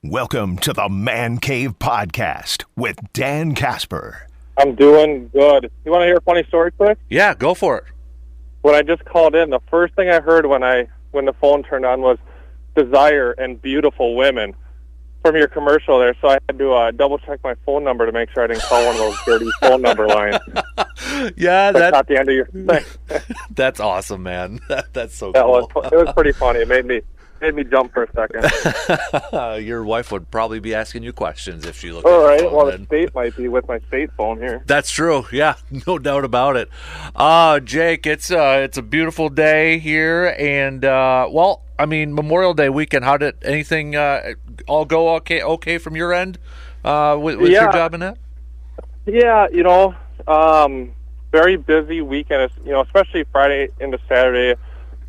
Welcome to the Man Cave Podcast with Dan Casper. I'm doing good. You want to hear a funny story quick? Yeah, go for it. When I just called in, the first thing I heard when the phone turned on was desire and beautiful women from your commercial there. So I had to double check my phone number to make sure I didn't call one of those dirty phone number lines. Yeah, that's not the end of your thing. That's awesome, man. That's so cool. It was pretty funny. It made me jump for a second. Your wife would probably be asking you questions if she looked All at right. your phone. Well, then. the state might be with my state phone here. That's true. Yeah, no doubt about it. Jake, it's a beautiful day here, and Memorial Day weekend. How did anything all go okay from your end with your job in that? Yeah, very busy weekend. Especially Friday into Saturday.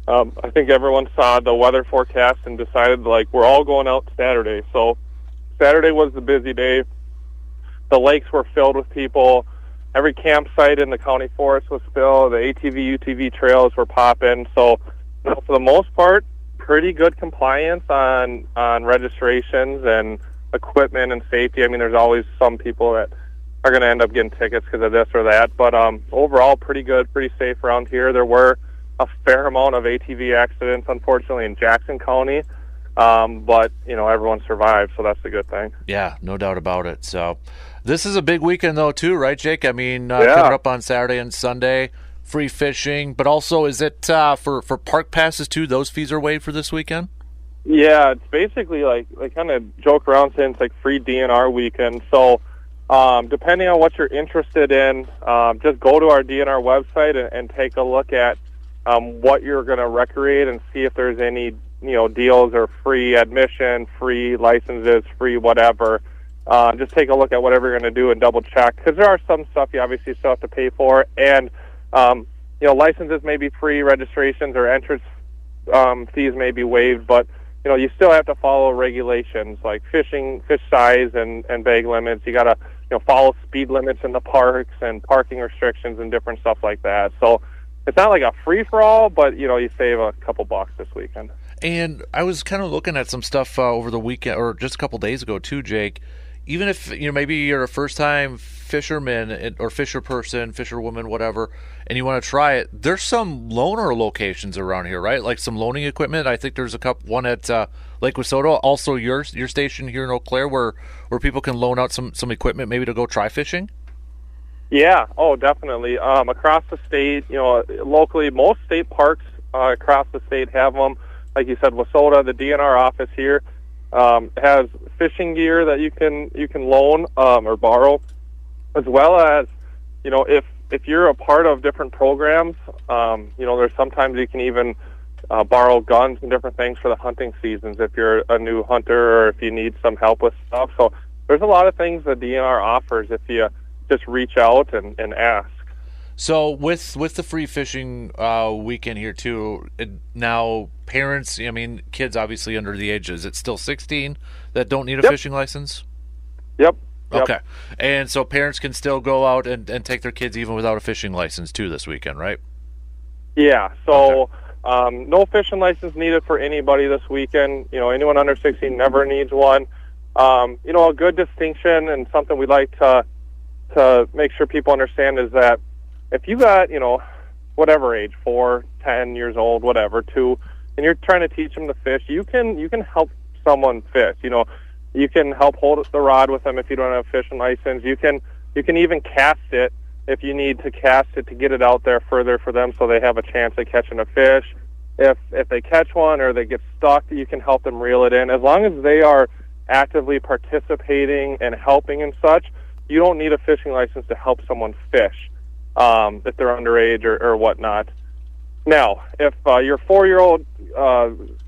I think everyone saw the weather forecast and decided, we're all going out Saturday. So Saturday was the busy day. The lakes were filled with people. Every campsite in the county forest was filled. The ATV, UTV trails were popping. So, for the most part, pretty good compliance on registrations and equipment and safety. I mean, there's always some people that are going to end up getting tickets because of this or that. But overall, pretty good, pretty safe around here. There were a fair amount of ATV accidents, unfortunately, in Jackson County. But, everyone survived, so that's a good thing. Yeah, no doubt about it. So this is a big weekend, though, too, right, Jake? I mean, yeah. Coming up on Saturday and Sunday, free fishing. But also, is it for park passes, too? Those fees are waived for this weekend? Yeah, it's basically they kind of joke around saying it's like free DNR weekend. So depending on what you're interested in, just go to our DNR website and take a look at what you're going to recreate and see if there's any deals or free admission, free licenses, free whatever. Just take a look at whatever you're going to do and double check, because there are some stuff you obviously still have to pay for, and licenses may be free, registrations or entrance fees may be waived, but you still have to follow regulations like fish size and bag limits. You got to follow speed limits in the parks and parking restrictions and different stuff like that. So it's not like a free-for-all, but, you save a couple bucks this weekend. And I was kind of looking at some stuff over the weekend, or just a couple days ago, too, Jake. Even if, maybe you're a first-time fisherman or fisher person, fisherwoman, whatever, and you want to try it, there's some loaner locations around here, right? Like some loaning equipment. I think there's one at Lake Wissota, also your station here in Eau Claire, where people can loan out some equipment maybe to go try fishing. Yeah, definitely. Across the state, locally, most state parks across the state have them. Like you said, Wissota, the DNR office here, has fishing gear that you can loan or borrow, as well as, if you're a part of different programs, there's sometimes you can even borrow guns and different things for the hunting seasons if you're a new hunter or if you need some help with stuff. So there's a lot of things that DNR offers if you just reach out and ask. So with the free fishing weekend here too, now parents, kids obviously under the age, is it still 16 that don't need a fishing license? Yep. Okay. And so parents can still go out and take their kids even without a fishing license too this weekend, right? Yeah. So no fishing license needed for anybody this weekend. Anyone under 16 never needs one. A good distinction and something we like to make sure people understand is that if you got, whatever age, 4, 10 years old, whatever, 2, and you're trying to teach them to fish, you can help someone fish. You can help hold the rod with them if you don't have a fishing license. You can even cast it if you need to cast it to get it out there further for them so they have a chance at catching a fish. If they catch one or they get stuck, you can help them reel it in. As long as they are actively participating and helping and such, you don't need a fishing license to help someone fish if they're underage or whatnot. Now, if your 4-year-old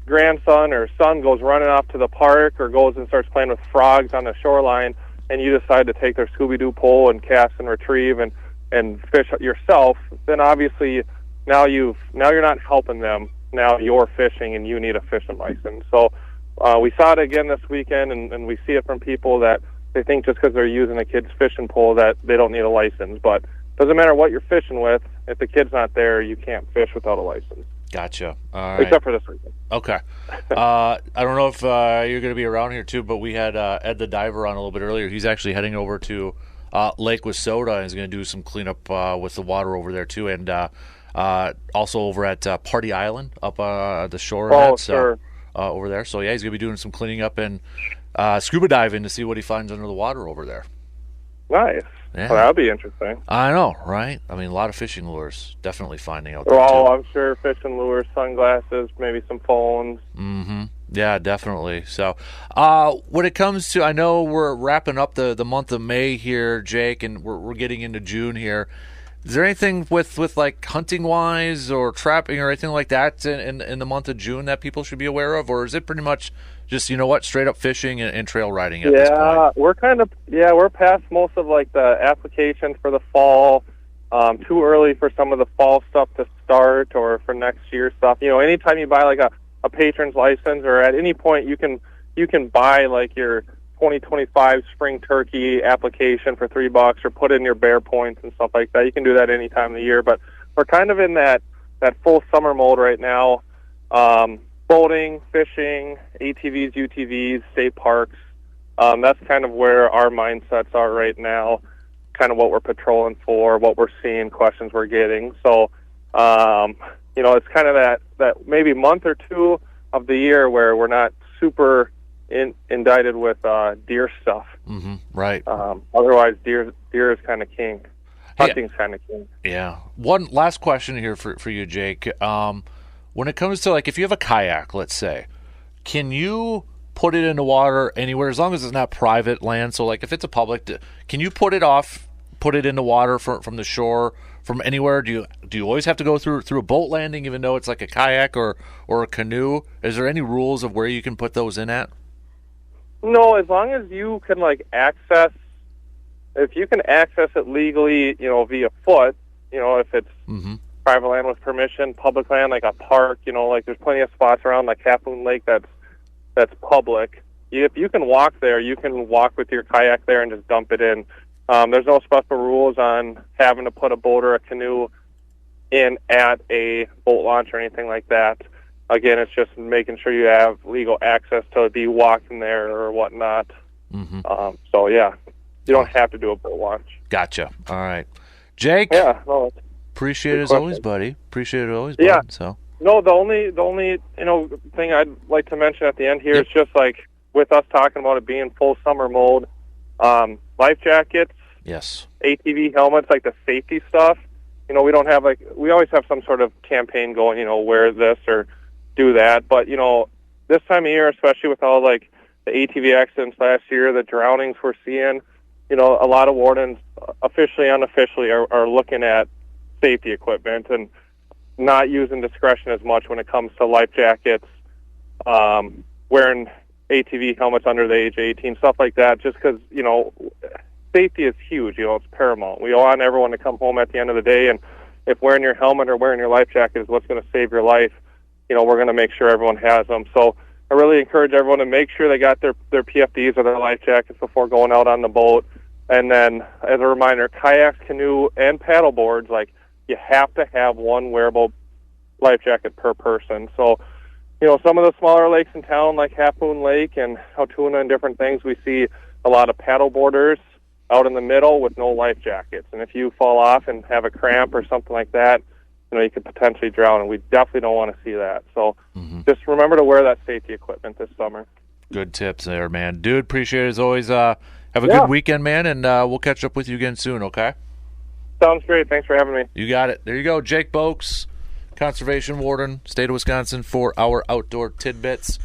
grandson or son goes running off to the park or goes and starts playing with frogs on the shoreline and you decide to take their Scooby-Doo pole and cast and retrieve and fish yourself, then obviously now you're not helping them. Now you're fishing and you need a fishing license. So we saw it again this weekend, and we see it from people that they think just because they're using a kid's fishing pole that they don't need a license. But it doesn't matter what you're fishing with. If the kid's not there, you can't fish without a license. Gotcha. All right. Except for this weekend. Okay. I don't know if you're going to be around here too, but we had Ed the diver on a little bit earlier. He's actually heading over to Lake Wissota and is going to do some cleanup with the water over there too, and also over at Party Island up the shore. Sure. Over there. So yeah, he's going to be doing some cleaning up and scuba diving to see what he finds under the water over there. Nice. Yeah. Well, that'll be interesting. I know, right? I mean, a lot of fishing lures definitely finding out there, Oh, too. I'm sure fishing lures, sunglasses, maybe some phones. Mm-hmm. Yeah, definitely. So when it comes to, I know we're wrapping up the month of May here, Jake, and we're getting into June here. Is there anything with like hunting-wise or trapping or anything like that in the month of June that people should be aware of? Or is it pretty much just, straight up fishing and trail riding at this point? We're past most of like the applications for the fall. Too early for some of the fall stuff to start or for next year stuff. Anytime you buy like a patron's license or at any point you can buy like your 2025 spring turkey application for $3 or put in your bear points and stuff like that. You can do that any time of the year, but we're kind of in that full summer mode right now. Boating, fishing, ATVs, UTVs, state parks. That's kind of where our mindsets are right now, kind of what we're patrolling for, what we're seeing, questions we're getting. So, it's kind of that maybe month or two of the year where we're not super indicted with deer stuff. Mm-hmm. Right. Otherwise, deer is kind of king. Hunting's kind of king. Yeah. One last question here for you, Jake. When it comes to, like, if you have a kayak, let's say, can you put it in the water anywhere as long as it's not private land? So, like, if it's a public, can you put it in the water from the shore, from anywhere? Do you always have to go through a boat landing, even though it's like a kayak or a canoe? Is there any rules of where you can put those in at? No, as long as you can if you can access it legally, via foot, if it's private land with permission, public land like a park, like there's plenty of spots around like Half Moon Lake that's public. If you can walk there, you can walk with your kayak there and just dump it in. There's no special rules on having to put a boat or a canoe in at a boat launch or anything like that. Again, it's just making sure you have legal access to be walking there or whatnot. Mm-hmm. You don't have to do a boat launch. Gotcha. All right. Jake? Yeah. No, appreciate it as always, buddy. Appreciate it always, yeah. bud. So. No, the only thing I'd like to mention at the end here is just like with us talking about it being full summer mode, life jackets, yes, ATV helmets, like the safety stuff. We don't have we always have some sort of campaign going, wear this or do that. But, this time of year, especially with all the ATV accidents last year, the drownings we're seeing, a lot of wardens officially, unofficially are looking at safety equipment and not using discretion as much when it comes to life jackets, wearing ATV helmets under the age of 18, stuff like that, just because, safety is huge. It's paramount. We want everyone to come home at the end of the day, and if wearing your helmet or wearing your life jacket is what's going to save your life, we're going to make sure everyone has them. So I really encourage everyone to make sure they got their PFDs or their life jackets before going out on the boat. And then, as a reminder, kayaks, canoe, and paddle boards, you have to have one wearable life jacket per person. So, some of the smaller lakes in town, like Half Moon Lake and Altoona and different things, we see a lot of paddle boarders out in the middle with no life jackets. And if you fall off and have a cramp or something like that, you could potentially drown, and we definitely don't want to see that. So just remember to wear that safety equipment this summer. Good tips there, man. Dude, appreciate it as always. Have a good weekend, man, and we'll catch up with you again soon, okay? Sounds great. Thanks for having me. You got it. There you go. Jake Bolks, Conservation Warden, State of Wisconsin, for our Outdoor Tidbits.